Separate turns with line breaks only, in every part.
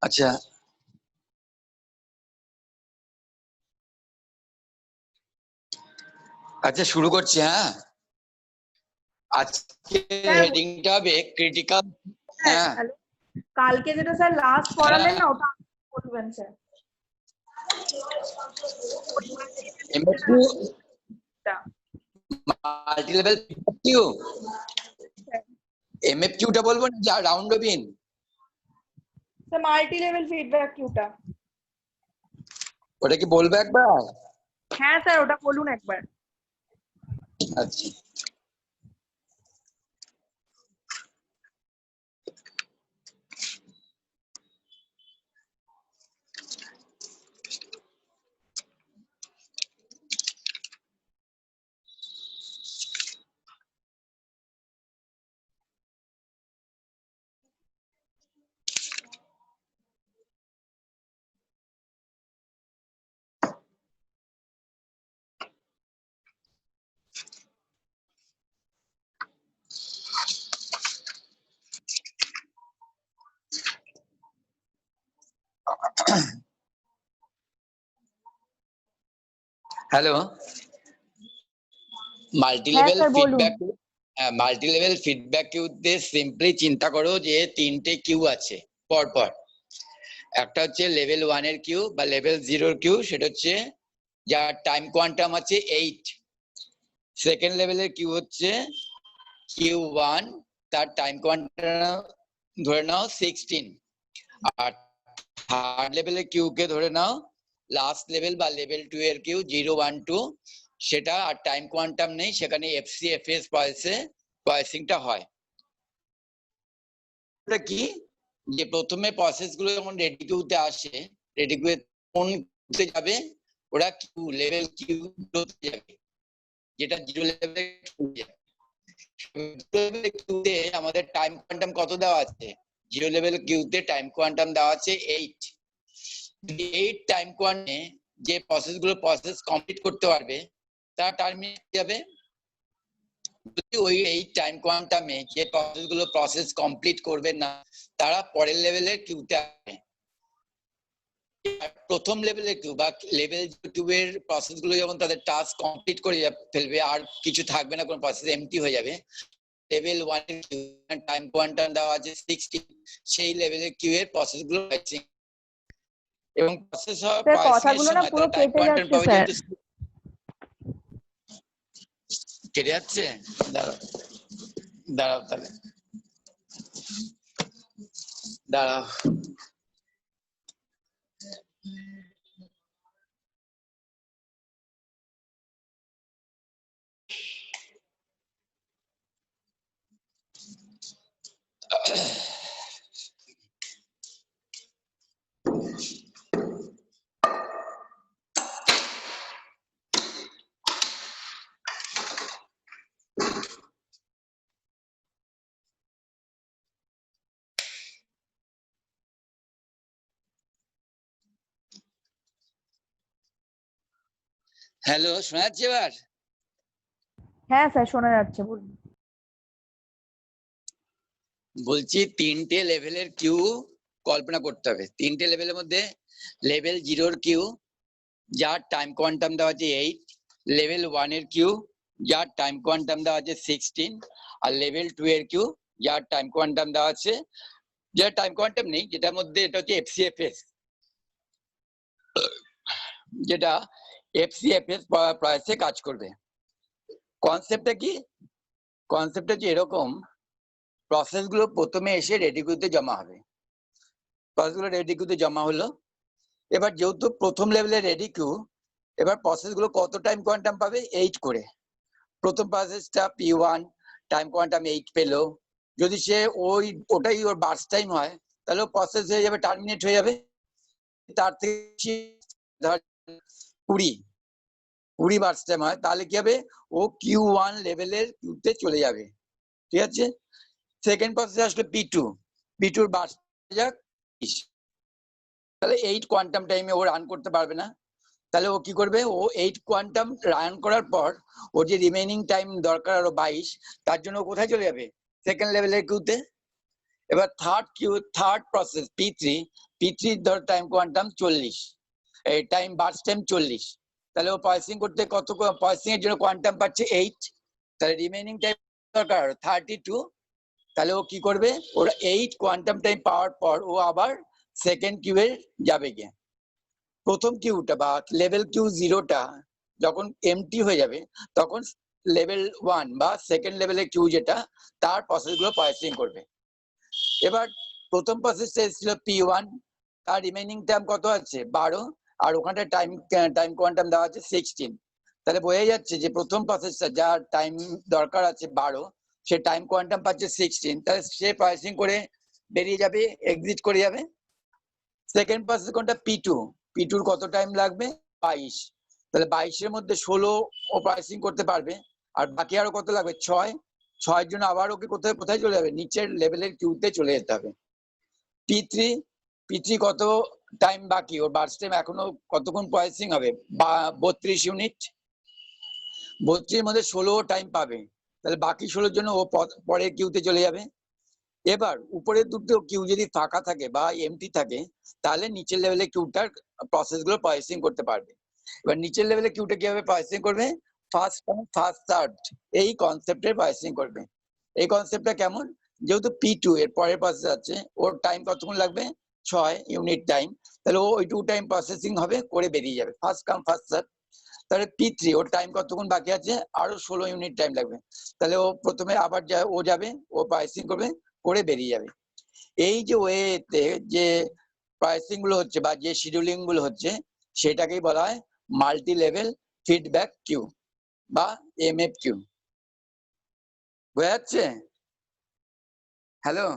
আচ্ছা আচ্ছা শুরু করছি। হ্যাঁ, আজকে হেডিংটা হবে ক্রিটিক্যাল। হ্যাঁ,
কালকে যেটা স্যার লাস্ট পড়ালেন না ওটা বলবেন স্যার।
মাল্টি লেভেল কিউ, এমএফকিউটা বলবো না, যা round robin.
Sir multi level feedback কিউটা
ওটা কি বলবো একবার?
হ্যাঁ স্যার ওটা বলুন একবার।
আচ্ছা, hello, multi level feedback. Multi level feedback কিউতে সিম্পলি চিন্তা করো যে তিনটে কিউ আছে পরপর। একটা হচ্ছে লেভেল 1 এর কিউ বা লেভেল 0 এর কিউ, সেটা হচ্ছে যার টাইম কোয়ান্টাম আছে 8। সেকেন্ড লেভেলের কিউ হচ্ছে কিউ 1, তার টাইম কোয়ান্টাম ধরে নাও 16। আর থার্ড লেভেলের কিউ কে ধরে নাও লাস্ট লেভেল বা লেভেল 2 এর কিউ 0, 1, 2, সেটা আর টাইম কোয়ান্টাম নেই, সেখানে এফসিএফএস প্রসেসিংটা হয়। এটা কি যে প্রথমে প্রসেস গুলো যখন রেডি কিউতে আসে, রেডি কিউ কোন কিউতে যাবে? ওরা কিউ লেভেল কিউতে যাবে, যেটা 0 লেভেলে কিউতে আমাদের টাইম কোয়ান্টাম কত দেওয়া আছে? 0 লেভেল কিউতে টাইম কোয়ান্টাম দেওয়া আছে 8। 8 টাইম কোয়ান্টামে যে প্রসেস কমপ্লিট করতে পারবে তার টার্মিনেট যাবে। যদি ওই 8 টাইম কোয়ান্টামে যে প্রসেস কমপ্লিট করবে না, তারা পরের লেভেলের কিউতে আসবে। প্রথম লেভেলের কিউ বা লেভেল 2 এর প্রসেস গুলো যখন তাদের টাস্ক কমপ্লিট করে ফেলবে, আর কিছু থাকবে না, কোনো প্রসেস এমটি হয়ে যাবে, লেভেল 1 এর কিউ টাইম কোয়ান্টাম দেওয়া আছে 16, সেই লেভেলের কিউ এর প্রসেস গুলো এবং প্রসেস হয়
কথাগুলো না পুরো কেটে যাচ্ছে স্যার।
কেটে যাচ্ছে? দাঁড়াও দাঁড়াও তাহলে দাঁড়াও। হ্যালো, শোনা যাচ্ছে এবার?
হ্যাঁ স্যার শোনা যাচ্ছে, বলুন।
বলছি তিনটে লেভেলের কিউ কল্পনা করতে হবে। তিনটে লেভেলের মধ্যে লেভেল 0 এর কিউ যার টাইম কোয়ান্টাম দেওয়া আছে 8, লেভেল 1 এর কিউ যার টাইম কোয়ান্টাম দেওয়া আছে 16, আর লেভেল 2 এর কিউ যার টাইম কোয়ান্টাম দেওয়া আছে, যার টাইম কোয়ান্টাম নেই, যেটার মধ্যে এটা হচ্ছে এফসিএফএস, যেটা এফসিএফএস প্রসেসে কাজ করবে। কনসেপ্টটা কি? কনসেপ্টটা হচ্ছে এরকম, প্রসেস গুলো প্রথমে এসে রেডি কিউতে জমা হবে। প্রসেসগুলো রেডি কিউতে জমা হলো। এবার যেহেতু প্রথম লেভেলের রেডি কিউ, এবার প্রসেস গুলো কত টাইম কোয়ান্টাম পাবে? 8 করে। প্রথম প্রসেসটা P1 টাইম কোয়ান্টাম 8 পেলো। যদি সে ওটাই ওর বার্স্ট টাইম হয়, তাহলে প্রসেস হয়ে যাবে, টার্মিনেট হয়ে যাবে। তার থেকে 20 বার্স্ট টাইম হয়, তাহলে কি হবে? ও Q1 লেভেলের কিউতে চলে যাবে। ঠিক আছে? সেকেন্ড প্রসেস আসলে P2 বার্স্ট যাক, তাহলে 8 কোয়ান্টাম টাইমে ও রান করতে পারবে না, তাহলে ও কি করবে, ও 8 কোয়ান্টাম রান করার পর ওর যে রিমেইনিং টাইম দরকার আরো 22, তার জন্য ও কোথায় চলে যাবে, সেকেন্ড লেভেলের কিউতে। এবার থার্ড প্রসেস P3 ধর টাইম কোয়ান্টাম 40, এই টাইম বার্স্ট টাইম 40, তাহলে ও প্রসেসিং করতে কত প্রসেসিং এর জন্য কোয়ান্টাম পাচ্ছে 8, তাহলে রিমেইনিং টাইম দরকার 32, তাহলে ও কি করবে, ওর 8 কোয়ান্টাম টাইম পাওয়ার পর ও আবার সেকেন্ড কিউয়ে যাবে গিয়ে। প্রথম কিউটা বা লেভেল কিউ 0টা যখন এমটি হয়ে যাবে তখন লেভেল 1 বা সেকেন্ড লেভেলের কিউ যেটা তার প্রসেসগুলো প্রসেসিং করবে। এবার প্রথম প্রসেসটা ছিল P1, তার রিমেইনিং টাইম কত আছে 12, আর ওখানটা টাইম কোয়ান্টাম দেওয়া আছে 16, তাহলে বোঝা যাচ্ছে যে প্রথম প্রসেসটা যার টাইম দরকার আছে 12, সে টাইম কোয়ান্টাম পাচ্ছে 16, তাহলে সে প্রসেসিং করে বেরিয়ে যাবে, এক্সিট করে যাবে। সেকেন্ড প্রসেস কোনটা P2 কত টাইম লাগবে 22, তাহলে 22 এর মধ্যে 16 ও প্রসেসিং করতে পারবে, আর বাকি আরো কত লাগবে 6 এর জন্য আবার ওকে কোথায় চলে যাবে, নিচের লেভেলের কিউতে চলে যেতে হবে। P3 কত টাইম বাকি, ওর বার্স্ট টাইম এখনো কতক্ষণ প্রসেসিং হবে, 32 ইউনিট, 32 এর মধ্যে 16 টাইম পাবে, তাহলে বাকি 16 জন্য ও পরের কিউতে চলে যাবে। এবার উপরের দুটো কিউ যদি ফাঁকা থাকে বা এমটি থাকে, তাহলে নিচের লেভেলে কিউটার প্রসেস গুলো প্রসেসিং করতে পারবে। এবার নিচের লেভেলে কিউটা কিভাবে প্রসেসিং করবে, ফার্স্ট কাম ফার্স্ট সার্ভড এই কনসেপ্টের প্রসেসিং করবে। এই কনসেপ্টটা কেমন, যেহেতু P2 এর পরের প্রসেস আছে, ওর টাইম কতক্ষণ লাগবে 6 ইউনিট টাইম, তাহলে ও ওই 2 টাইম প্রসেসিং হবে করে বেরিয়ে যাবে, ফার্স্ট কাম ফার্স্ট সার্ভ। তাহলে P3 ওর টাইম কতক্ষণ বাকি আছে, আরো 16 ইউনিট টাইম লাগবে, তাহলে ও প্রথমে আবার ও যাবে, ও প্রসেসিং করবে করে বেরিয়ে যাবে। এই যে ওয়েতে যে প্রাইসিং গুলো হচ্ছে বা যে শিডিউলিং গুলো হচ্ছে, সেটাকেই বলা হয় মাল্টি লেভেল ফিডব্যাক কিউ বা এমএফ কিউ। বোঝা যাচ্ছে? হ্যালো,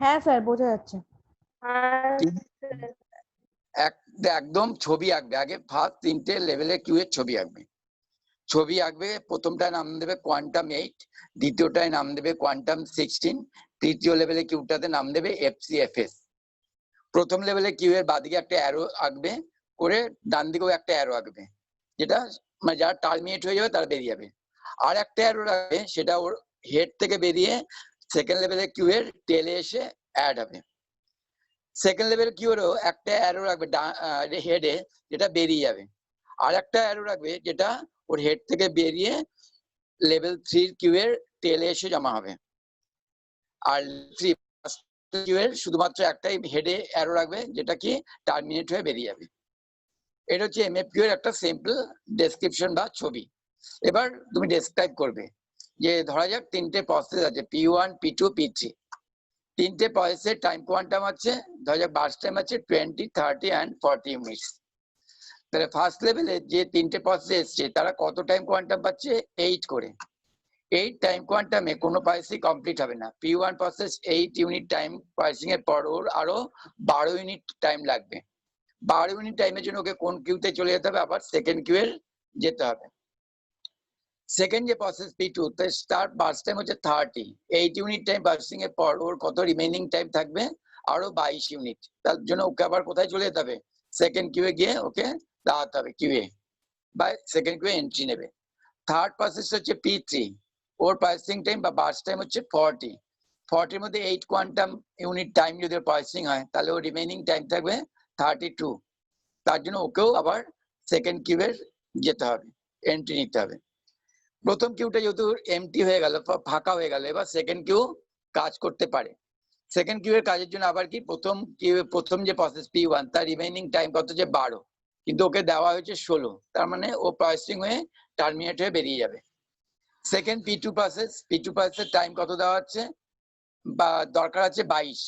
হ্যাঁ স্যার বোঝা যাচ্ছে।
একদম ছবি আঁকবে আগে, ফার্স্ট 3টে লেভেলের কিউ এর ছবি আঁকবে। প্রথমটায় নাম দেবে কোয়ান্টাম 8, দ্বিতীয়টায় নাম দেবে কোয়ান্টাম 16, তৃতীয় লেভেলের কিউটাতে নাম দেবে FCFS। প্রথম লেভেলে কিউ এর বাদিকে একটা অ্যারো আঁকবে করে, ডান দিকেও একটা অ্যারো আঁকবে, যেটা মানে যারা টার্মিনেট হয়ে যাবে তারা বেরিয়ে যাবে। আর একটা অ্যারো রাখবে, সেটা ওর হেড থেকে বেরিয়ে সেকেন্ড লেভেলের কিউ এর টেলে এসে অ্যাড হবে। সেকেন্ড লেভেল কিউ এরও একটা অ্যারো রাখবে হেডে, যেটা বেরিয়ে যাবে। আর একটা অ্যারো রাখবে যেটা ওর হেড থেকে বেরিয়ে লেভেল 3 কিউ এর টেলে এসে জমা হবে। আর 3 কিউ এর শুধুমাত্র একটাই হেডে অ্যারো রাখবে, যেটা কি টার্মিনেট হয়ে বেরিয়ে যাবে। এটা হচ্ছে এমএফকিউ এর একটা সিম্পল ডেসক্রিপশন বা ছবি। এবার তুমি ডেসক্রাইব করবে যে ধরা যাক 3টে প্রসেস আছে, P1 P2 P3, 3টে প্রসেসের টাইম কোয়ান্টাম আছে, ধরা যাক বার্স্ট টাইম আছে 20, 30 and 40 ইউনিটস। তাহলে ফার্স্ট লেভেলে যে 3টে প্রসেস এসছে তারা কত টাইম কোয়ান্টাম পাচ্ছে, 8 করে। 8 টাইম কোয়ান্টামে কোনো প্রসেসই কমপ্লিট হবে না। P1 process 8 unit time processing এর পর ওর আরো 12 ইউনিট টাইম লাগবে। 12 ইউনিট টাইমের জন্য ওকে কোন কিউতে চলে যেতে হবে, আবার সেকেন্ড কিউ এর যেতে হবে। সেকেন্ড যে প্রসেস P2, তার স্টার্ট বার্স্ট টাইম হচ্ছে 30, 8 ইউনিট টাইম প্রসেসিং এর পর ওর কত রিমেইনিং টাইম থাকবে, আরো 22 ইউনিট। তার জন্য ওকে আবার কোথায় চলে যেতে হবে, সেকেন্ড কিউ এ গিয়ে ওকে দাঁড়াতে হবে কিউ এ বা সেকেন্ড কিউ এ এন্ট্রি নেবে। থার্ড প্রসেস হচ্ছে P3, ওর প্রসেসিং টাইম বা বার্স্ট টাইম হচ্ছে 40 এর মধ্যে 8 কোয়ান্টাম ইউনিট টাইম যদি প্রসেসিং হয়, তাহলে ওর রিমেইনিং টাইম থাকবে 32। তার জন্য ওকেও আবার সেকেন্ড কিউ এর যেতে হবে, এন্ট্রি নিতে হবে। প্রথম কিউটা যেহেতু এমটি হয়ে গেল, ফাঁকা হয়ে গেল, এবার সেকেন্ড কিউ কাজ করতে পারে। সেকেন্ড কিউ এর কাজের জন্য আবার কি প্রথম যে প্রসেস P1, তার রিমেইনিং টাইম কত যে 12, কিন্তু ওকে দেওয়া হয়েছে 16, তার মানে ও প্রসেসিং হয়ে টার্মিনেট হয়ে বেরিয়ে যাবে। সেকেন্ড P2 প্রসেসের টাইম কত দেওয়া হচ্ছে, বা দরকার আছে 22,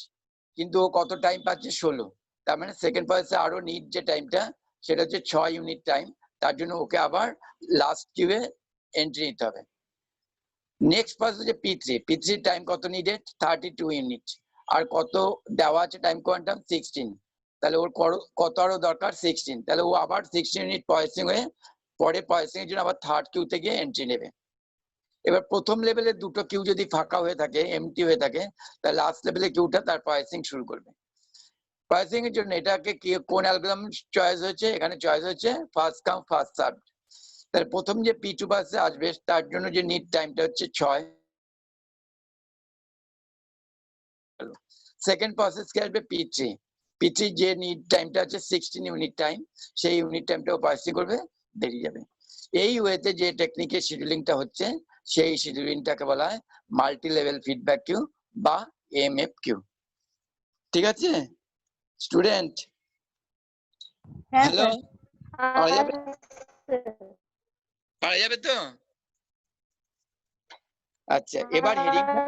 কিন্তু ও কত টাইম পাচ্ছে 16, তার মানে সেকেন্ড প্রসেসে আরো নিড যে টাইমটা সেটা হচ্ছে 6 ইউনিট টাইম, তার জন্য ওকে আবার লাস্ট কিউয়ে এন্ট্রি নিতে হবে। নেক্সট প্রসেস হচ্ছে P3 টাইম কত নিডেড, 32 ইউনিট, আর কত দেওয়া আছে টাইম কোয়ান্টাম 16, তাহলে ওর কত আরো দরকার 16, তাহলে ও আবার 16 ইউনিট প্রসেসিং হয়ে পরে প্রসেসিং এর জন্য আবার থার্ড কিউ থেকে এন্ট্রি নেবে। এবার প্রথম লেভেলে দুটো কিউ যদি ফাঁকা হয়ে থাকে, এমটি হয়ে থাকে, তাহলে লাস্ট লেভেলে কিউটা তার প্রসেসিং শুরু করবে। প্রসেসিং এর জন্য এটাকে কি কোন অ্যালগরিদম চয়েস হয়েছে? এখানে চয়েস হয়েছে ফার্স্ট কাম ফার্স্ট সার্ভ। তাহলে প্রথম যে P2 পাসে আসবে তার জন্য যে নিড টাইমটা হচ্ছে 6। সেকেন্ড প্রসেস কি আসবে P3। P3 যে নিড টাইমটা আছে 16 ইউনিট টাইম, সেই ইউনিট টাইমটাও প্রসেসিং করবে, বেরিয়ে যাবে। এই ওয়েতে যে টেকনিকের শিডিউলিংটা হচ্ছে সেই শিডিউলিংটাকে বলা হয় মাল্টি লেভেল ফিডব্যাক কিউ বা MFQ। ঠিক আছে স্টুডেন্ট?
হ্যাঁ
হ্যালো,
স্যার।
পারা যাবে? পারা যাবে তো? আচ্ছা এবার হেডিংটা,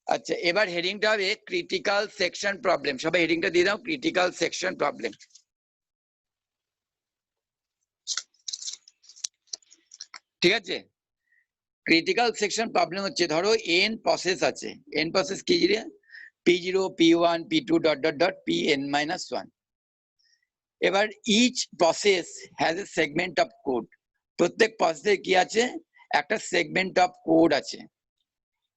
আচ্ছা এবার হেডিংটা হবে ক্রিটিক্যাল সেকশন প্রবলেম। সবাই হেডিংটা দিয়ে দাও, ক্রিটিক্যাল সেকশন প্রবলেম। ঠিক আছে, ক্রিটিক্যাল সেকশন প্রবলেম হচ্ছে ধরো n প্রসেস আছে। n প্রসেস কি রে? P0 P1 P2 dot dot dot Pn-1। এবার each process has a segment of code. প্রত্যেক প্রসেসে কি আছে? একটা সেগমেন্ট অফ কোড আছে।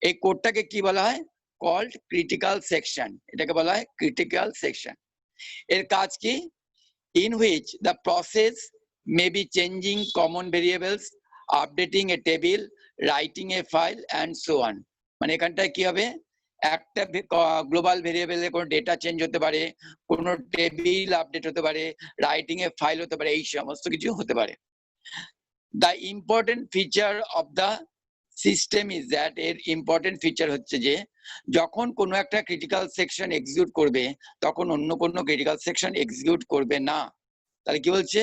এই কোডটাকে কি বলা হয়? Called critical section. এটাকে বলা হয় ক্রিটিক্যাল সেকশন। এর কাজ কি? in which the process may be changing common variables, updating a table, writing a file and so on। মানে এখানটায় কি হবে? একটা গ্লোবাল ভেরিয়েবলে কোনো ডেটা চেঞ্জ হতে পারে, কোনো টেবিল আপডেট হতে পারে, রাইটিং এ ফাইল হতে পারে, এই সমস্ত কিছু হতে পারে। The important feature of the system is that, এর ইম্পর্টেন্ট ফিচার হচ্ছে যে যখন কোনো একটা ক্রিটিক্যাল সেকশন এক্সিকিউট করবে তখন অন্য কোনো ক্রিটিক্যাল সেকশন এক্সিকিউট করবে না। তাহলে কি বলছে?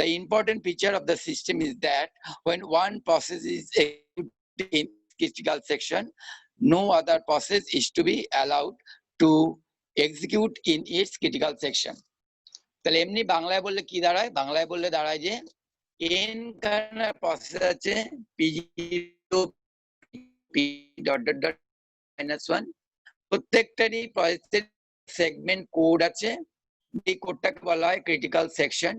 the important feature of the system is that when one process is executed in critical section, no other process is to be allowed to execute in its critical section। তাহলে এমনি বাংলায় বললে কি দাঁড়ায়? বাংলায় বললে দাঁড়ায় যে n খানা প্রসেস আছে P0 P dot dot dot -1, প্রত্যেকটারই প্রসেসের সেগমেন্ট কোড আছে। এই কোডটাকে বলা হয় ক্রিটিক্যাল সেকশন।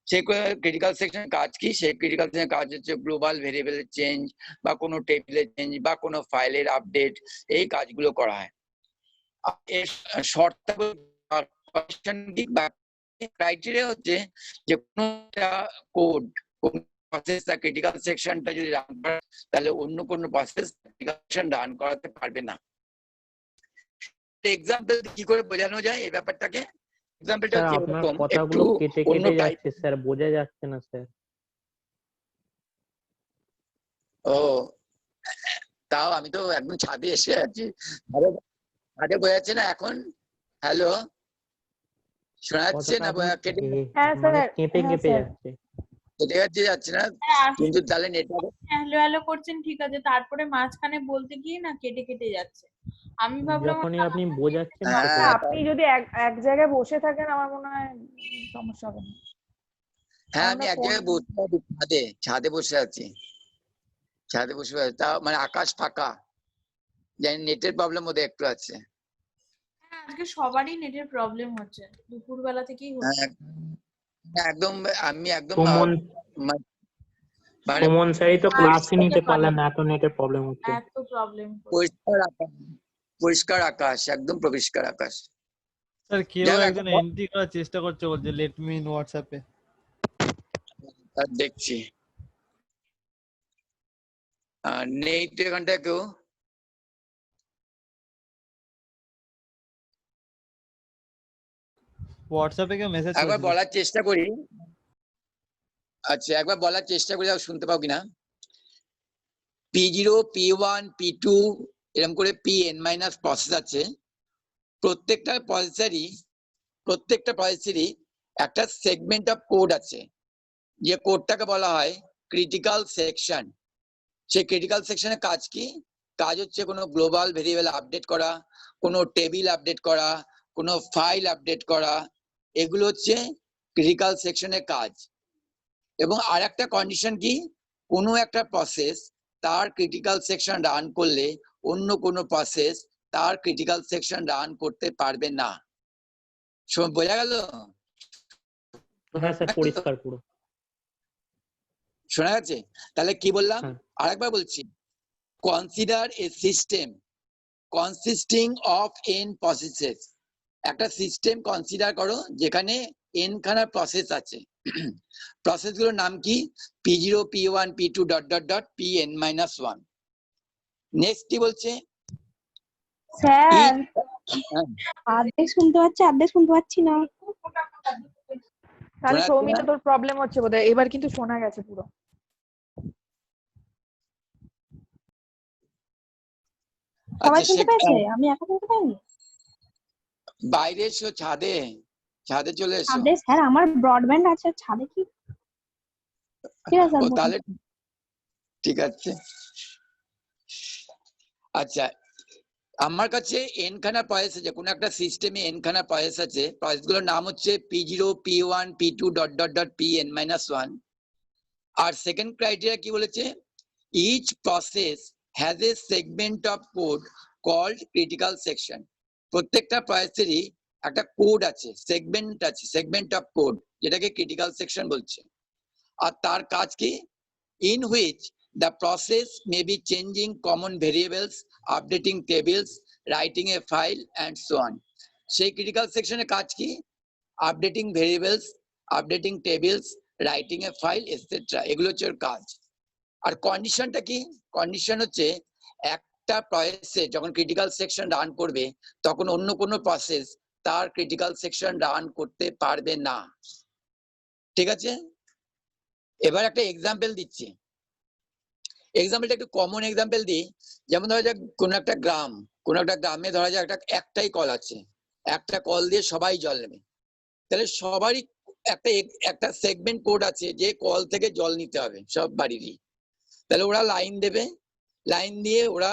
সেই ক্রিটিক্যাল সেকশন কাজ কি? সেই ক্রিটিক্যাল সেকশন কাজ হচ্ছে গ্লোবাল ভেরিয়েবলের চেঞ্জ বা কোনো টেবিলের চেঞ্জ বা কোনো ফাইলের আপডেট, এই কাজগুলো করা হয়। এর শর্তাবলী বা ক্রাইটেরিয়া হচ্ছে যে কোনো একটা কোড, কোন প্রসেস বা ক্রিটিক্যাল সেকশনটা যদি রান করে তাহলে অন্য কোনো প্রসেস ক্রিটিক্যাল সেকশন রান করাতে পারবে না। এক্সাম্পল কি করে বোঝানো যায় এই ব্যাপারটাকে? এক্সাম্পলটা
স্যার
হচ্ছে
আপনার
এরকম,
কথাগুলো
একটু
কেটে
অন্য
কেটে
টাইপ।
যাচ্ছে স্যার, বোঝা যাচ্ছে না স্যার।
ও, তাও আমি তো একদম ছাদে এসে আছি, ছাদে বোঝা যাচ্ছে না এখন? হ্যালো, শোনা যাচ্ছে
কথাটা
না?
আপনার
কেটে
হ্যাঁ
মানে
স্যার।
কেঁপে
হ্যাঁ
কেঁপে
স্যার।
যাচ্ছে।
কেটে যাচ্ছে, যাচ্ছে না
হ্যাঁ,
কিন্তু তাহলে নেটওয়ার্ক
হ্যালো হ্যালো করছেন ঠিক আছে, তারপরে মাঝখানে বলতে গিয়ে না কেটে কেটে যাচ্ছে। আমি ভাবলাম
যখনই আপনি বোঝাচ্ছেন
হ্যাঁ,
কেটে
স্যার,
যাচ্ছে।
আপনি যদি এক জায়গায় বসে থাকেন আমার মনে হয় সমস্যা হবে না।
হ্যাঁ আমি
আমরা
এক জায়গায় বসে আছি, ছাদে ছাদে বসে আছি, ছাদে বসে আছি। তাও মানে আকাশ ফাঁকা, জানি নেটের প্রবলেম ওদের একটু আছে।
হ্যাঁ, আজকে সবারই নেটের প্রবলেম হচ্ছে, দুপুরবেলা থেকেই হচ্ছে।
হ্যাঁ, একদম আমি একদম
সুমন
মানে
সুমন স্যারই তো ক্লাসই
আজকে
নিতে পারলেন
পারলাম
না, এত নেটের প্রবলেম হচ্ছে।
এত প্রবলেম
পরিষ্কার আকাশ, পরিষ্কার আকাশ, একদম পরিষ্কার আকাশ।
স্যার কেউ
যাক,
একজন
এখন
এন্ট্রি করার চেষ্টা করছে, বলছে লেট মি ইন হোয়াটসঅ্যাপে।
দেখছি নেই তো এখানটা কেউ।
হোয়াটসঅ্যাপে কেউ মেসেজ
একবার
করেছিল।
বলার চেষ্টা করি। আচ্ছা একবার বলার চেষ্টা করি, শুনতে পাও কিনা। P0 P1 P2 এরকম করে Pn- প্রসেস আছে। প্রত্যেকটা প্রসেসেরই একটা সেগমেন্ট অফ কোড আছে, যে কোডটাকে বলা হয় ক্রিটিক্যাল সেকশন। সেই ক্রিটিক্যাল সেকশনের কাজ কি? কাজ হচ্ছে কোনো গ্লোবাল ভেরিয়েবল আপডেট করা, কোনো টেবিল আপডেট করা, কোনো ফাইল আপডেট করা, এগুলো হচ্ছে ক্রিটিক্যাল সেকশনের কাজ। এবং আর একটা কন্ডিশন কি? কোনো একটা প্রসেস তার ক্রিটিক্যাল সেকশন রান করলে অন্য কোনো প্রসেস তার ক্রিটিক্যাল সেকশন রান করতে পারবে না। বোঝা গেল?
হ্যাঁ স্যার, পরিষ্কার পুরো
শোনা যাচ্ছে? তাহলে কি বললাম?
হ্যাঁ।
আরেকবার বলছি, consider a system consisting of n processes একটা সিস্টেম কনসিডার করো যেখানে n খানা প্রসেস আছে। প্রসেস গুলোর নাম কি? p0 p1 p2 dot dot dot pn minus 1। Next কি বলছে?
স্যার
হ্যাঁ,
অর্ধেক শুনতে পাচ্ছি, অর্ধেক শুনতে পাচ্ছি না।
তাহলে
শোনা যাচ্ছে
সৌমিতা
না?
তোর প্রবলেম হচ্ছে বোধহয়, এবার কিন্তু শোনা গেছে পুরো।
সবাই
আচ্ছা,
শুনতে পেয়েছে, আমি একা শুনতে পাইনি।
বাইরে এসো, ছাদে ছাদে চলে এসো।
ছাদে স্যার আমার ব্রডব্যান্ড আছে, ছাদে কি? ঠিক আছে
ও
স্যার,
তাহলে ঠিক আছে। আচ্ছা, আমার কাছে n খানা প্রসেস আছে, কোন একটা সিস্টেমে n খানা প্রসেস আছে, প্রসেস গুলোর নাম হচ্ছে p0 p1 p2 dot dot dot pn minus 1। আর সেকেন্ড ক্রাইটেরিয়া কি বলেছে? Each process has a segment of code called critical section. প্রত্যেকটা প্রসেসেরই একটা কোড আছে, সেগমেন্ট আছে, সেগমেন্ট অফ কোড, যেটাকে ক্রিটিক্যাল সেকশন বলছে। আর তার কাজ কি? in which the process may be changing common variables, updating tables, writing a file and so on. সেই ক্রিটিক্যাল সেকশনের কাজ কি? Updating variables, updating tables, writing a file etcetera, এগুলো হচ্ছে ওর কাজ। আর কন্ডিশনটা কি? কন্ডিশন হচ্ছে একটা প্রসেসে যখন ক্রিটিক্যাল সেকশন রান করবে তখন অন্য কোনো প্রসেস তার ক্রিটিক্যাল সেকশন রান করতে পারবে না। ঠিক আছে, এবার একটা এক্সাম্পল দিচ্ছি। এক্সাম্পলটা একটু কমন এক্সাম্পল দিই। যেমন ধরা যাক কোন একটা গ্রামে ধরা যাক একটাই কল আছে, একটা কল দিয়ে সবাই জল নেবে। তাহলে সবারই একটা সেগমেন্ট কোড আছে যে কল থেকে জল নিতে হবে সব বাড়িরই। তাহলে ওরা লাইন দেবে, লাইন দিয়ে ওরা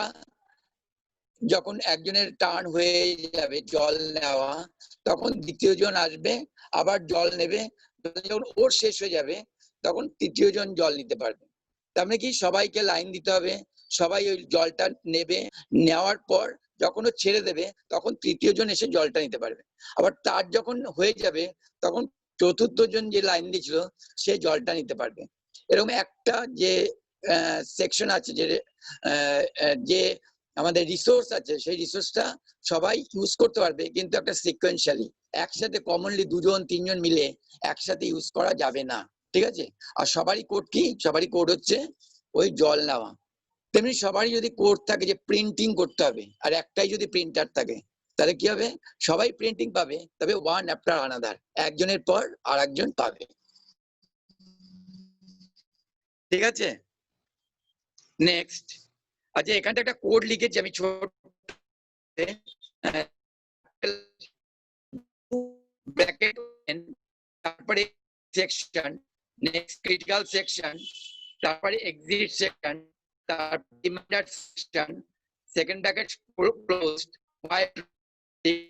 যখন একজনের টার্ন হয়ে যাবে জল নেওয়া, তখন দ্বিতীয় জন আসবে আবার জল নেবে। যখন ওর শেষ হয়ে যাবে তখন তৃতীয় জন জল নিতে পারবে। তার মানে কি? সবাইকে লাইন দিতে হবে, সবাই ওই জলটা নেবে, নেওয়ার পর যখন ও ছেড়ে দেবে তখন তৃতীয় জন এসে জলটা নিতে পারবে। আবার তার যখন হয়ে যাবে তখন চতুর্থ জন যে লাইন দিয়েছিল সে জলটা নিতে পারবে। এরকম একটা যে সেকশন আছে, যে আমাদের রিসোর্স আছে, সেই রিসোর্সটা সবাই ইউজ করতে পারবে, কিন্তু একটা সিকোয়েন্সিয়ালি, একসাথে কমনলি দুজন তিনজন মিলে একসাথে ইউজ করা যাবে না। ঠিক আছে? আর সবারই কোড কি? সবারই কোড হচ্ছে ওই জল নেওয়া। তেমনি সবারই যদি কোড থাকে যে প্রিন্টিং করতে হবে, আর একটাই যদি প্রিন্টার থাকে, তাহলে কি হবে? সবাই প্রিন্টিং পাবে, তবে ওয়ান আফটার আনাদার, একজনের পর আর একজন পাবে। ঠিক আছে, নেক্সট। আচ্ছা, এখানটা একটা কোড লিখেছি আমি ছোট, ব্র্যাকেট, তারপরে সেকশন, নেক্সট ক্রিটিক্যাল সেকশন, তারপরে এক্সিট সেকশন, তারপরে reminder section, second bracket closed,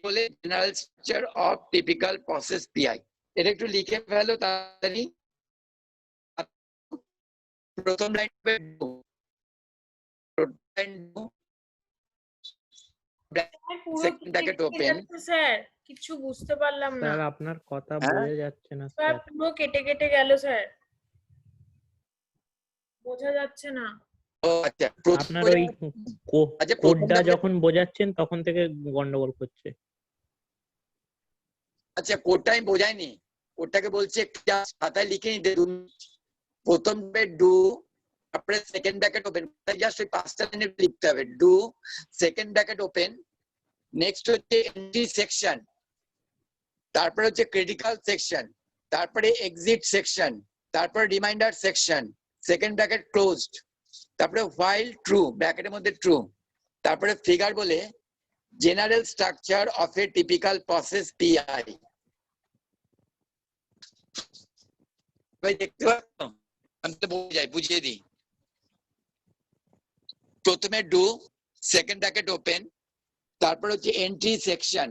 বলে general structure of typical process PI. এটা একটু লিখে ফেলো তাড়াতাড়ি। প্রথম line second bracket open.
Sir কিছু বুঝতে পারলাম না
স্যার আপনার কথা
হ্যাঁ?
বোঝা যাচ্ছে না
স্যার,
স্যার।
পুরো কেটে কেটে গেল স্যার, বোঝা যাচ্ছে না।
ও আচ্ছা,
আপনার ওই
আচ্ছা,
কোডটা যখন বোঝাচ্ছেন তখন থেকে গন্ডগোল করছে।
আচ্ছা, কোডটা আমি বোঝাইনি, কোডটাকে বলছি একটা খাতায় লিখে নিতে। প্রথম ডু, তারপরে সেকেন্ড ব্র্যাকেট ওপেন, জাস্ট ওই 5টা লাইনে লিখতে হবে। Do, second bracket open, next হচ্ছে এন্ট্রি সেকশন, তারপরে হচ্ছে ক্রিটিক্যাল সেকশন, তারপরে এক্সিট সেকশন, তারপরে reminder section, second bracket closed, তারপরে হোয়াইল ট্রু, ব্র্যাকেটের মধ্যে ট্রু, তারপরে ফিগার বলে general structure of A typical process PI. দেখতে পাচ্ছ? আমি তো বুঝিয়ে দিই। প্রথমে ডু, সেকেন্ড ব্র্যাকেট ওপেন, তারপরে হচ্ছে এন্ট্রি সেকশন,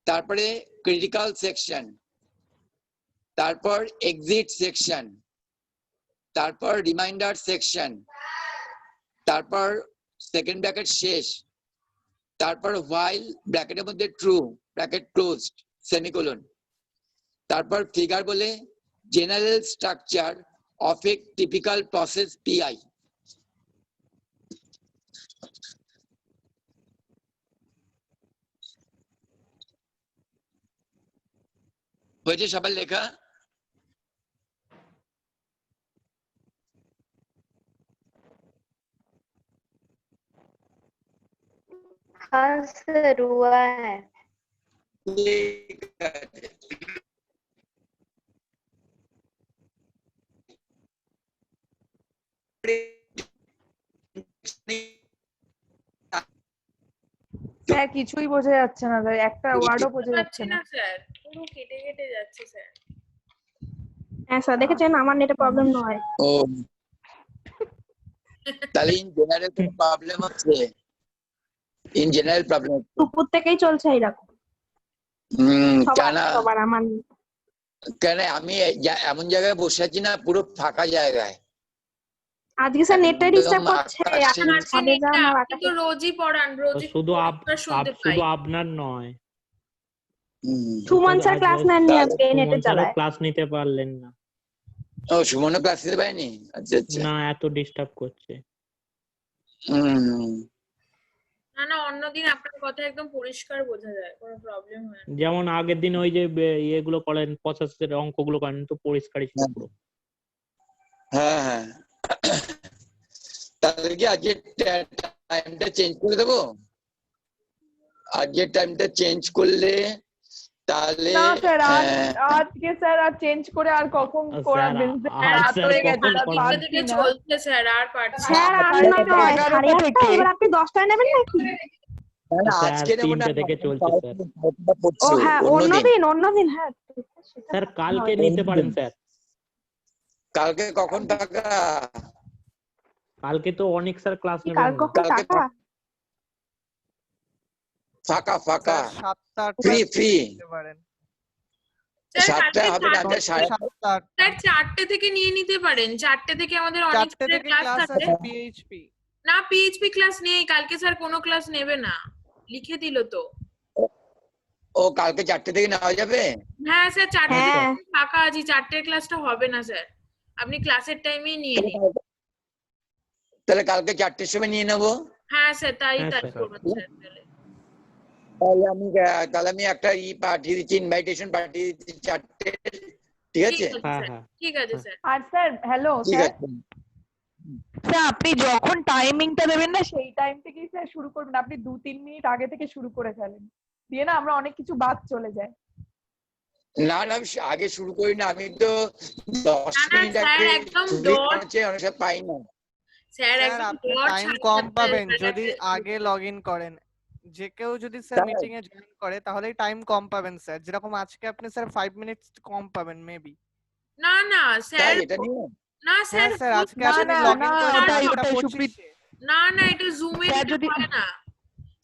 তারপরে ক্রিটিক্যাল সেকশন, তারপর এক্সিট সেকশন, তারপর রিমাইন্ডার সেকশন, তারপর সেকেন্ড ব্র্যাকেট শেষ, তারপর হোয়াইল, ব্র্যাকেটের মধ্যে ট্রু, ব্র্যাকেট ক্লোজড, সেমিকোলন, তারপর ফিগার বলে general structure of A typical process PI. হয়েছে সবার লেখা?
हाँ सर हुआ है।
ঠিক আছে।
স্যার কিছুই বোঝা যাচ্ছে না স্যার, একটা ওয়ার্ডও বোঝা যাচ্ছে
পাচ্ছি
না।
না স্যার, পুরো কেটে কেটে যাচ্ছে স্যার।
হ্যাঁ স্যার দেখেছেন আমার নেটে প্রবলেম নয়।
ও তাহলে ইন জেনারেল কোনো প্রবলেম হচ্ছে? ইন জেনারেল প্রবলেম
দুপুর থেকেই চলছে এইরকম
কেন?
সবার আমার
কেন আমি এমন জায়গায় বসে আছি না, পুরো ফাঁকা জায়গায়।
আজকে স্যার নেটটা ডিস্টার্ব করছে।
আকাশের
এখন
নিচে।
ছাদে যান আর
আপনি তো রোজই পড়ান, রোজই
শুধু
পরিষ্কার শুনতে পাই।
শুধু আপনার নয়,
সুমন স্যার ক্লাস নেননি
তাহলে
আজকে নেটের জ্বালায়।
ক্লাস নিতে পারলেন না।
ও সুমন ক্লাস দিতে পারেনি? আচ্ছা আচ্ছা।
না, এত ডিস্টার্ব করছে।
না না, অন্যদিন আপনার কথা একদম পরিষ্কার বোঝা যায়, কোনো প্রবলেম হয় না।
যেমন আগের দিন ওই যে ইয়েগুলো করেন, 85 অঙ্কগুলো করেন, তো পরিষ্কারই ছিল পুরো।
হ্যাঁ হ্যাঁ। তাহলে কি আজকে টাইমটা চেঞ্জ করে দেবো? আজকে টাইমটা চেঞ্জ করলে তাহলে
না স্যার আজকে স্যার আর চেঞ্জ করে আর কখন করাবেন স্যার? রাত
স্যার,
হয়ে গেছে,
কখন
আর
করাবেন?
পারছি
থেকে
না।
চলছে স্যার, আর পারছি না।
স্যার আর নয়, 8:30 এবার আপনি 10টায় নেবেন নাকি?
স্যার,
আজকে নেবো না,
3টে থেকে চলছে স্যার।
ও হ্যাঁ অন্যদিন হ্যাঁ ঠিক আছে, সেটা
স্যার
হয়।
কালকে নিতে পারেন স্যার।
কালকে কখন টাকা?
কালকে তো অনেক স্যার ক্লাস
কি
নেবেন
কাল
না।
কখন
কালকে
টাকা?
ফাঁকা ফাঁকা,
7টা
ফ্রি ফ্রি।
নিতে পারেন।
স্যার
7টা হবে না,
কালকে
7:30।
স্যার 4টে থেকে নিয়ে নিতে পারেন, 4টে থেকে আমাদের অনেক
4টে থেকে
ক্লাস
ক্লাস
আছে।
আছে পিএইচপি।
না পিএইচপি ক্লাস নেই কালকে স্যার, কোনো ক্লাস নেবে না, লিখে দিল তো।
ও কালকে 4টে থেকে নেওয়া যাবে?
হ্যাঁ স্যার 4টে
হ্যাঁ।
থেকে ফাঁকা আছি, 4টের ক্লাসটা হবে না স্যার, আপনি ক্লাসের টাইমেই নিয়ে নিন।
তাহলে কালকে 4টের সময় নিয়ে নেবো।
হ্যাঁ স্যার তাই
হ্যাঁ,
তাই
স্যার।
করবেন স্যার তাহলে।
তাহলে আমি একটা পাঠিয়ে দিচ্ছি, ইনভাইটেশন পাঠিয়ে দিচ্ছি 4টে। ঠিক আছে?
হ্যাঁ
স্যার,
হ্যাঁ
ঠিক আছে স্যার।
আর স্যার হ্যালো
ঠিক
স্যার,
আছে।
স্যার আপনি যখন টাইমিংটা দেবেন না সেই টাইম থেকেই স্যার শুরু করবেন, আপনি 2-3 মিনিট আগে থেকে শুরু করে ফেলেন, দিয়ে না আমরা অনেক কিছু বাদ চলে যায়।
না না আমি আগে শুরু করি না, আমি তো 10
না, না,
মিনিট
স্যার,
আগে
একদম
ছুটি
dot-
পৌঁছে অনেক সময় পাই না।
স্যার
স্যার
একদম
আপনি
dot
টাইম
সাড়ে
কম
সাতটায়
পাবেন
স্যার
যদি
শুরু
আগে
করবেন।
লগ ইন করেন। যে কেউ যদি স্যার
তাই?
মিটিং এ জয়েন করে তাহলেই টাইম কম পাবেন স্যার। যেরকম আজকে আপনি স্যার 5 মিনিটস কম পাবেন মেবি।
না না স্যার,
তাই এটা নিয়ে
না স্যার
হ্যাঁ স্যার আজকে
না,
আপনি
না,
লগ ইন
না,
করেছেন
ওটাই
8:25 এ।
না না এটা জুমে
স্যার
নিতে
যদি-
পারে না,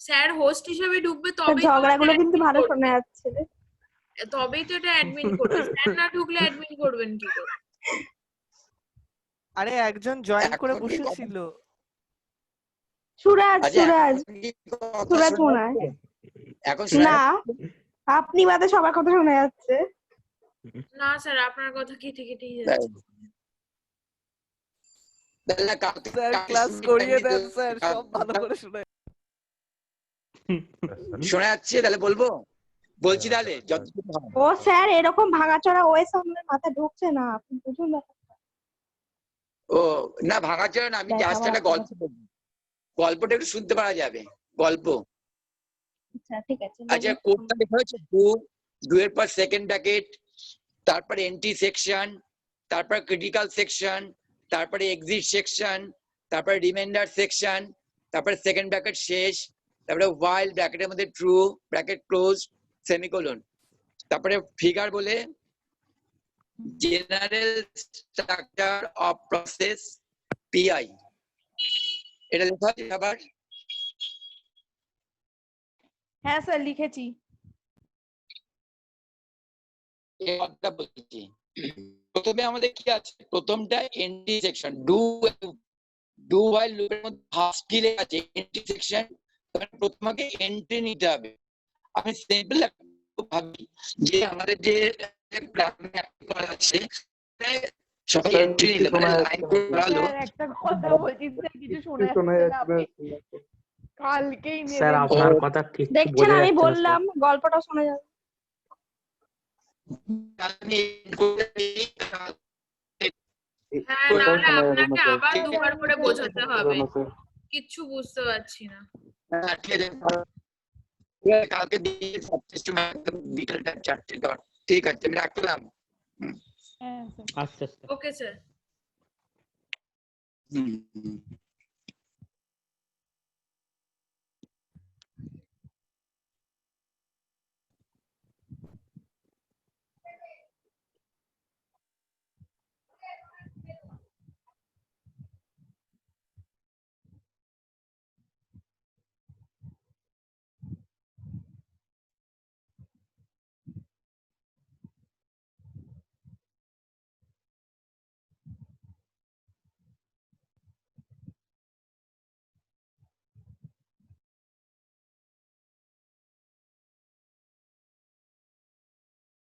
স্যার হোস্ট হিসেবে ঢুকবে
স্যার
তবেই তো
ঝগড়াগুলো
admin
কিন্তু ভালো
করবে।
শোনা যাচ্ছে রে।
তবেই তো এটা অ্যাডমিন করবে, স্যার না ঢুকলে অ্যাডমিন করবেন কি করে?
আরে একজন জয়েন করে
এখন কি কথা-
বসেছিল।
সুরাজ
আচ্ছা,
সুরাজ
এখন কি কথা
সুরাজ
শোনা
মনে হয়।
যাচ্ছে? এখন শোনা
না
যাচ্ছে?
আপনি বাদে সবার কথা শোনা যাচ্ছে।
না স্যার আপনার কথা কেটে কেটেই
তাই?
যাচ্ছে।
তাহলে কালকে
স্যার
40
ক্লাস
মিনিট
করিয়ে
time
দেন
দিতে-
স্যার, সব ভালো করে শুনে।
শোনা যাচ্ছে? তাহলে বলবো, বলছি তাহলে যতটুকু হয়।
ও স্যার এরকম ভাঙাচোরা ওয়েস আমাদের মাথায় ঢুকছে না, আপনি বুঝুন না।
ও না ভাঙাচোরা না, আমি
দেখ,
জাস্ট
আবার
একটা গল্প বলবো। গল্পটা একটু শুনতে পারা যাবে, গল্প।
আচ্ছা ঠিক আছে
আচ্ছা কোডটা লেখা হয়েছে ডু এর পর সেকেন্ড ব্র্যাকেট, তারপরে এন্ট্রি সেকশন, তারপর ক্রিটিক্যাল সেকশন, তারপরে এক্সিট সেকশন, তারপরে রিমাইন্ডার সেকশন, তারপরে সেকেন্ড ব্র্যাকেট শেষ, তারপরে while ব্র্যাকেটের মধ্যে ট্রু ব্র্যাকেট ক্লোজ সেমিকোলন, তারপরে ফিগার বলে general structure of process PI, এটা লেখা আছে আবার।
হ্যাঁ স্যার লিখেছি।
এই কথাটা বলছি। প্রথমে আমাদের কি আছে, প্রথমটা এন্ট্রি সেকশন, ডু while লুপের মধ্যে ফার্স্ট কি লেখা আছে এন্ট্রি সেকশন, প্রথমে এন্ট্রি নিতে হবে। আমি সিম্পল ভাবি যে আমাদের যে করা আছে সবাই এন্ট্রি লাইন করে ভালো।
স্যার একটা কথা বলছি স্যার, কিছু শোনা যাচ্ছে না, আপনি কালকেই
স্যার
নেবেন।
আপনার কথা কিছু
দেখছেন
বোঝা
আমি
যাচ্ছে না, স্যার।
বললাম গল্পটা শোনা যাবে।
আমি করে দিই,
হ্যাঁ, নাহলে আপনাকে আবার দুবার করে বোঝাতে হবে, কিচ্ছু বুঝতে পারছি না।
হ্যাঁ, ঠিক আছে। কালকে দিয়ে সাবজেক্ট বিকেলটা 4টে ডট। ঠিক আছে, আমি রাখলাম।
হ্যাঁ স্যার।
আচ্ছা আচ্ছা
ওকে স্যার।
হুম